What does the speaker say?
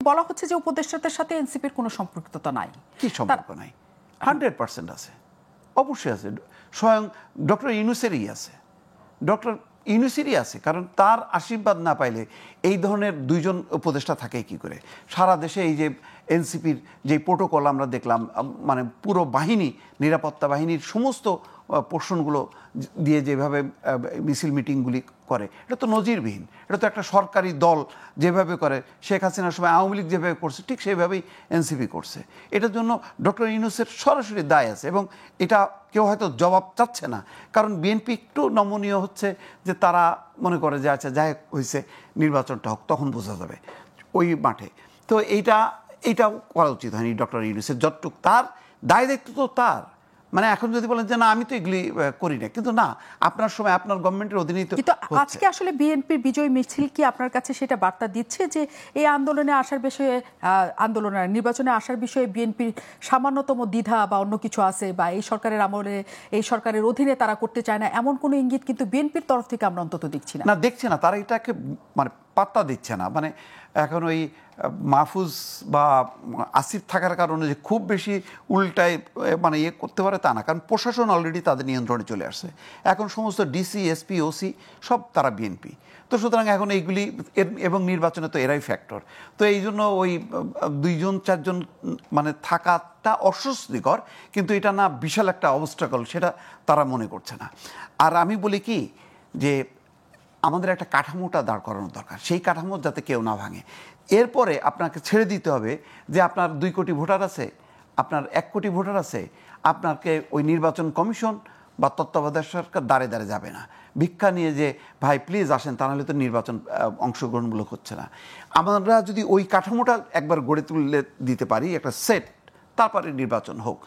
বলা হচ্ছে যে উপদেষ্টাদের সাথে এনসিপির কোনো সম্পৃক্ততা নাই। কি সম্পর্ক নাই? 100% আছে, অবশ্যই আছে। স্বয়ং ডক্টর ইউনূসেরই আছে, ডক্টর ইউনূসেরই আছে। কারণ তার আশীর্বাদ না পাইলে এই ধরনের দুইজন উপদেষ্টা থাকে কি করে? সারা দেশে এই যে এনসিপির যে প্রোটোকল আমরা দেখলাম, মানে পুরো বাহিনী, নিরাপত্তা বাহিনীর সমস্ত পোর্শনগুলো দিয়ে যেভাবে মিছিল মিটিংগুলি করে, এটা তো নজিরবিহীন। এটা তো একটা সরকারি দল যেভাবে করে, শেখ হাসিনার সময় আওয়ামী লীগ যেভাবে করছে ঠিক সেভাবেই এনসিপি করছে। এটার জন্য ডক্টর ইউনূসের সরাসরি দায় আছে, এবং এটা কেউ হয়তো জবাব চাচ্ছে না। কারণ বিএনপি একটু নমনীয় হচ্ছে যে তারা মনে করে যে আচ্ছা যাই হয়েছে, নির্বাচনটা হোক, তখন বোঝা যাবে ওই মাঠে। তো এইটাও করা উচিত হয়নি ডক্টর ইউনূসের। যতটুক তার দায় দায়িত্ব তো তার, মানে এখন যদি বলেন যে না আমি তো এগুলি করি না, কিন্তু না, আপনার সময় আপনার গভর্নমেন্টের অধীনেই তো কিন্তু আজকে আসলে বিএনপির বিজয় মিছিল কি আপনার কাছে সেটা বার্তা দিচ্ছে যে এই আন্দোলনে আসার বিষয়ে, নির্বাচনে আসার বিষয়ে বিএনপির সামান্যতম দ্বিধা বা অন্য কিছু আছে, বা এই সরকারের আমলে এই সরকারের অধীনে তারা করতে চায় না, এমন কোনো ইঙ্গিত কিন্তু বিএনপির তরফ থেকে আমরা অন্তত দেখছি না। না, দেখছে না, তারা এটাকে মানে পাত্তা দিচ্ছে না। মানে এখন ওই মাহফুজ বা আসিফ থাকার কারণে যে খুব বেশি উল্টায় মানে ইয়ে করতে পারে তা না, কারণ প্রশাসন অলরেডি তাদের নিয়ন্ত্রণে চলে আসছে। এখন সমস্ত ডিসি, এসপি, ওসি সব তারা বিএনপি। তো সুতরাং এখন এইগুলি এবং নির্বাচনে তো এরাই ফ্যাক্টর। তো এই জন্য ওই 2-4 জন মানে থাকাটা অস্বস্তিকর, কিন্তু এটা না বিশাল একটা অবস্ট্রাকল, সেটা তারা মনে করছে না। আর আমি বলি কি যে আমাদের একটা কাঠামোটা দাঁড় করানো দরকার, সেই কাঠামো যাতে কেউ না ভাঙে। এরপরে আপনাকে ছেড়ে দিতে হবে যে আপনার 2 কোটি ভোটার আছে, আপনার 1 কোটি ভোটার আছে, আপনাকে ওই নির্বাচন কমিশন বা তত্ত্বাবধায়ক সরকার দাঁড়ে দাঁড়ে যাবে না ভিক্ষা নিয়ে যে ভাই প্লিজ আসেন, তা নাহলে তো নির্বাচন অংশগ্রহণমূলক হচ্ছে না। আমরা যদি ওই কাঠামোটা একবার গড়ে তুলে দিতে পারি, একটা সেট, তারপরে নির্বাচন হোক।